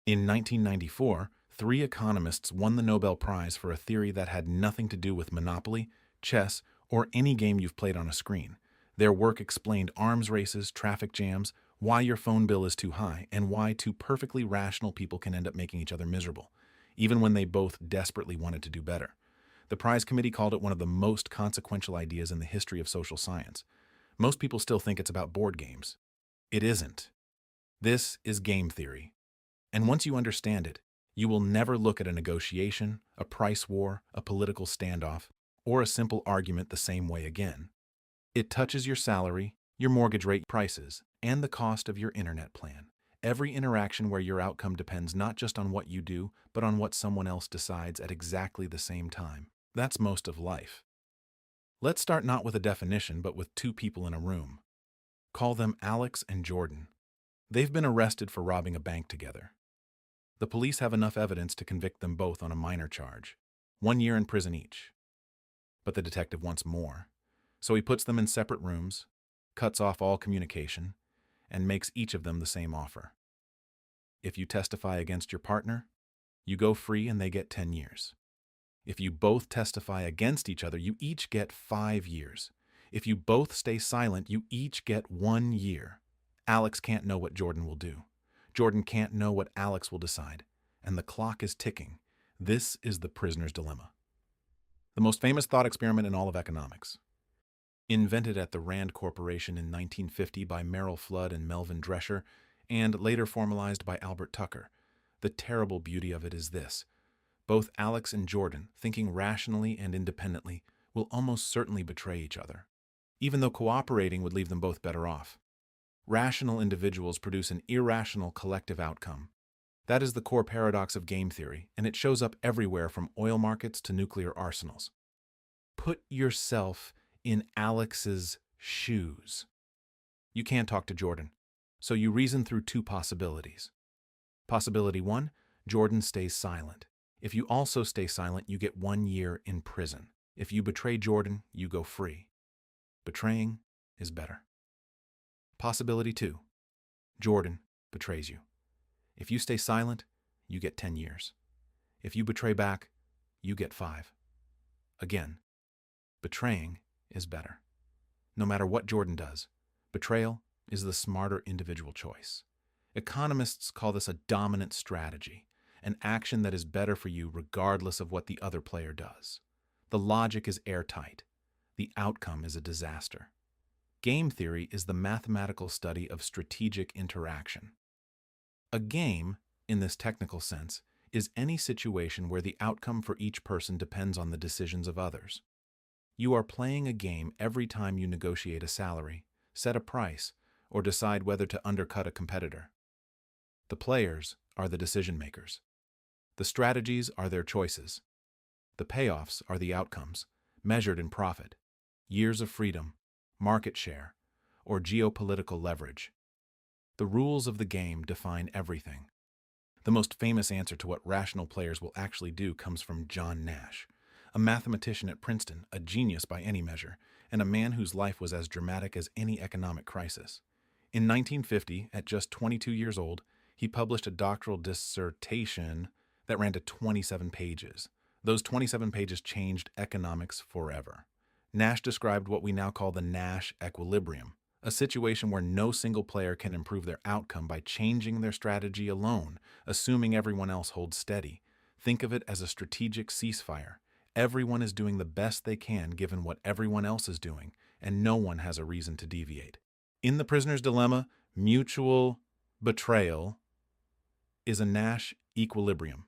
In 1994, three economists won the Nobel Prize for a theory that had nothing to do with Monopoly, chess, or any game you've played on a screen. Their work explained arms races, traffic jams, why your phone bill is too high, and why two perfectly rational people can end up making each other miserable, even when they both desperately wanted to do better. The prize committee called it one of the most consequential ideas in the history of social science. Most people still think it's about board games. It isn't. This is game theory. And once you understand it, you will never look at a negotiation, a price war, a political standoff, or a simple argument the same way again. It touches your salary, your mortgage rate, prices, and the cost of your internet plan. Every interaction where your outcome depends not just on what you do, but on what someone else decides at exactly the same time. That's most of life. Let's start not with a definition, but with two people in a room. Call them Alex and Jordan. They've been arrested for robbing a bank together. The police have enough evidence to convict them both on a minor charge, 1 year in prison each. But the detective wants more, so he puts them in separate rooms, cuts off all communication, and makes each of them the same offer. If you testify against your partner, you go free and they get 10 years. If you both testify against each other, you each get 5 years. If you both stay silent, you each get 1 year. Alex can't know what Jordan will do. Jordan can't know what Alex will decide. And the clock is ticking. This is the prisoner's dilemma. The most famous thought experiment in all of economics. Invented at the Rand Corporation in 1950 by Merrill Flood and Melvin Drescher, and later formalized by Albert Tucker. The terrible beauty of it is this. Both Alex and Jordan, thinking rationally and independently, will almost certainly betray each other, even though cooperating would leave them both better off. Rational individuals produce an irrational collective outcome. That is the core paradox of game theory, and it shows up everywhere from oil markets to nuclear arsenals. Put yourself in Alex's shoes. You can't talk to Jordan, so you reason through two possibilities. Possibility 1, Jordan stays silent. If you also stay silent, you get 1 year in prison. If you betray Jordan, you go free. Betraying is better. Possibility 2, Jordan betrays you. If you stay silent, you get 10 years. If you betray back, you get 5. Again, betraying is better. No matter what Jordan does, betrayal is the smarter individual choice. Economists call this a dominant strategy, an action that is better for you regardless of what the other player does. The logic is airtight. The outcome is a disaster. Game theory is the mathematical study of strategic interaction. A game, in this technical sense, is any situation where the outcome for each person depends on the decisions of others. You are playing a game every time you negotiate a salary, set a price, or decide whether to undercut a competitor. The players are the decision makers. The strategies are their choices. The payoffs are the outcomes, measured in profit, years of freedom, market share, or geopolitical leverage. The rules of the game define everything. The most famous answer to what rational players will actually do comes from John Nash, a mathematician at Princeton, a genius by any measure, and a man whose life was as dramatic as any economic crisis. In 1950, at just 22 years old, he published a doctoral dissertation that ran to 27 pages. Those 27 pages changed economics forever. Nash described what we now call the Nash Equilibrium, a situation where no single player can improve their outcome by changing their strategy alone, assuming everyone else holds steady. Think of it as a strategic ceasefire. Everyone is doing the best they can given what everyone else is doing, and no one has a reason to deviate. In the prisoner's dilemma, mutual betrayal is a Nash equilibrium.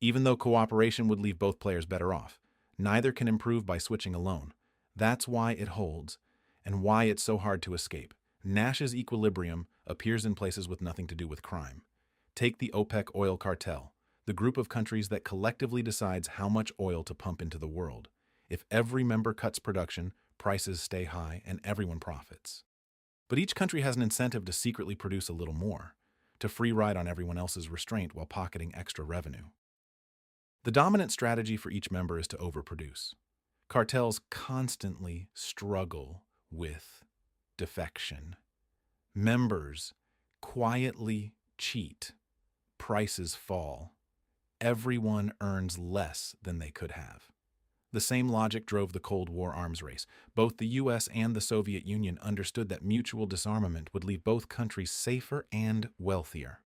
Even though cooperation would leave both players better off, neither can improve by switching alone. That's why it holds, and why it's so hard to escape. Nash's equilibrium appears in places with nothing to do with crime. Take the OPEC oil cartel, the group of countries that collectively decides how much oil to pump into the world. If every member cuts production, prices stay high and everyone profits. But each country has an incentive to secretly produce a little more, to free ride on everyone else's restraint while pocketing extra revenue. The dominant strategy for each member is to overproduce. Cartels constantly struggle with defection. Members quietly cheat, prices fall, everyone earns less than they could have. The same logic drove the Cold War arms race. Both the US and the Soviet Union understood that mutual disarmament would leave both countries safer and wealthier.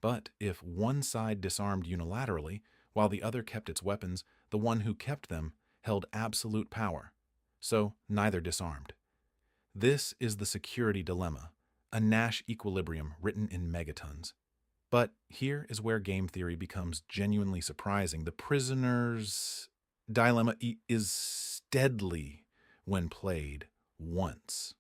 But if one side disarmed unilaterally, while the other kept its weapons, the one who kept them held absolute power. So neither disarmed. This is the security dilemma, a Nash equilibrium written in megatons. But here is where game theory becomes genuinely surprising. The prisoner's dilemma is steadily when played once.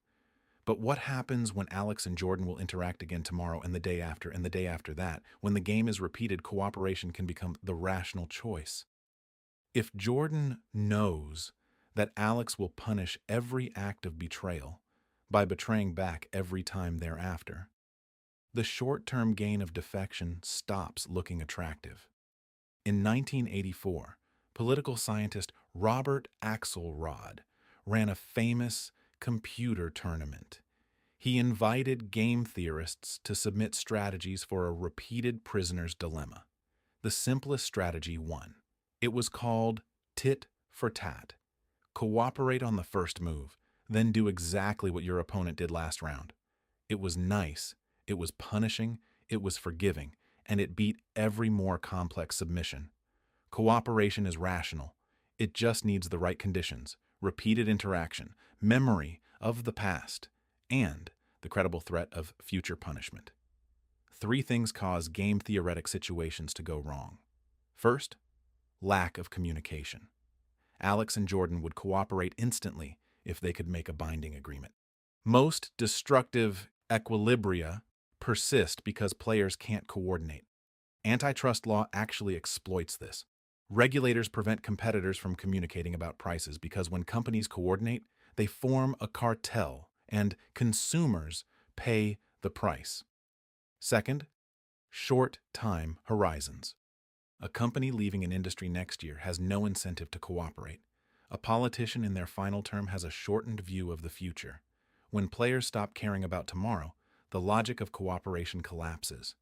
But what happens when Alex and Jordan will interact again tomorrow and the day after and the day after that? When the game is repeated, cooperation can become the rational choice. If Jordan knows that Alex will punish every act of betrayal by betraying back every time thereafter, the short-term gain of defection stops looking attractive. In 1984, political scientist Robert Axelrod ran a famous computer tournament. He invited game theorists to submit strategies for a repeated prisoner's dilemma. The simplest strategy won. It was called tit for tat. Cooperate on the first move, then do exactly what your opponent did last round. It was nice, it was punishing, it was forgiving, and it beat every more complex submission. Cooperation is rational. It just needs the right conditions, repeated interaction, memory of the past, and the credible threat of future punishment. 3 things cause game-theoretic situations to go wrong. First, lack of communication. Alex and Jordan would cooperate instantly if they could make a binding agreement. Most destructive equilibria persist because players can't coordinate. Antitrust law actually exploits this. Regulators prevent competitors from communicating about prices because when companies coordinate, they form a cartel and consumers pay the price. Second, short time horizons. A company leaving an industry next year has no incentive to cooperate. A politician in their final term has a shortened view of the future. When players stop caring about tomorrow, the logic of cooperation collapses.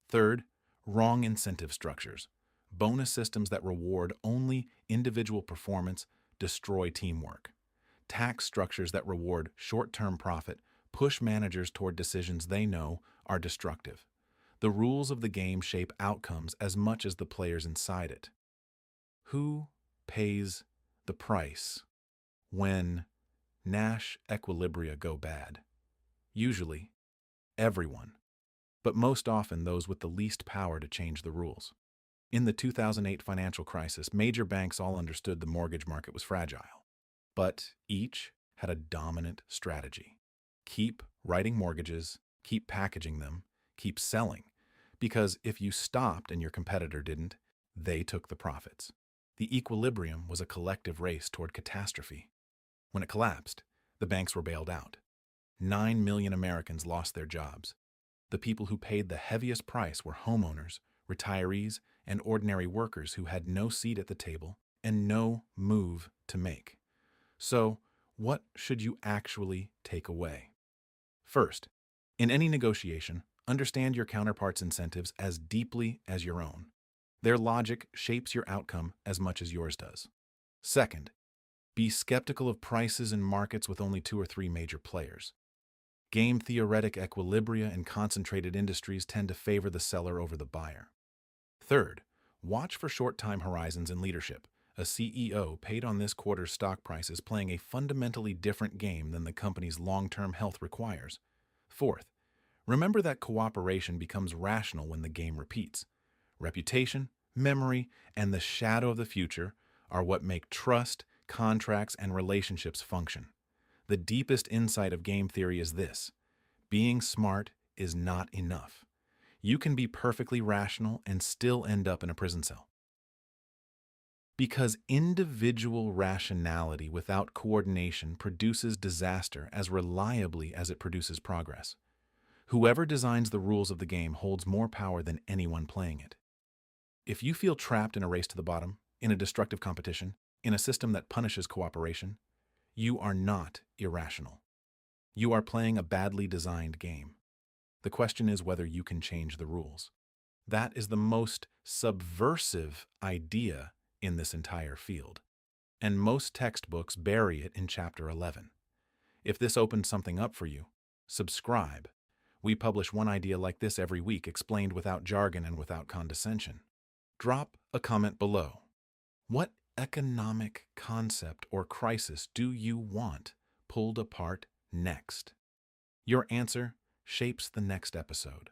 Third, wrong incentive structures. Bonus systems that reward only individual performance destroy teamwork. Tax structures that reward short-term profit push managers toward decisions they know are destructive. The rules of the game shape outcomes as much as the players inside it. Who pays the price when Nash equilibria go bad? Usually, everyone, but most often those with the least power to change the rules. In the 2008 financial crisis, major banks all understood the mortgage market was fragile, but each had a dominant strategy. Keep writing mortgages, keep packaging them, keep selling, because if you stopped and your competitor didn't, they took the profits. The equilibrium was a collective race toward catastrophe. When it collapsed, the banks were bailed out. 9 million Americans lost their jobs. The people who paid the heaviest price were homeowners, retirees, and ordinary workers who had no seat at the table and no move to make. So, what should you actually take away? First, in any negotiation, understand your counterpart's incentives as deeply as your own. Their logic shapes your outcome as much as yours does. Second, be skeptical of prices in markets with only 2 or 3 major players. Game-theoretic equilibria in concentrated industries tend to favor the seller over the buyer. Third, watch for short time horizons in leadership. A CEO paid on this quarter's stock price is playing a fundamentally different game than the company's long-term health requires. Fourth, remember that cooperation becomes rational when the game repeats. Reputation, memory, and the shadow of the future are what make trust, contracts, and relationships function. The deepest insight of game theory is this: being smart is not enough. You can be perfectly rational and still end up in a prison cell. Because individual rationality without coordination produces disaster as reliably as it produces progress. Whoever designs the rules of the game holds more power than anyone playing it. If you feel trapped in a race to the bottom, in a destructive competition, in a system that punishes cooperation, you are not irrational. You are playing a badly designed game. The question is whether you can change the rules. That is the most subversive idea in this entire field, and most textbooks bury it in Chapter 11. If this opened something up for you, subscribe. We publish one idea like this every week, explained without jargon and without condescension. Drop a comment below. What economic concept or crisis do you want pulled apart next? Your answer shapes the next episode.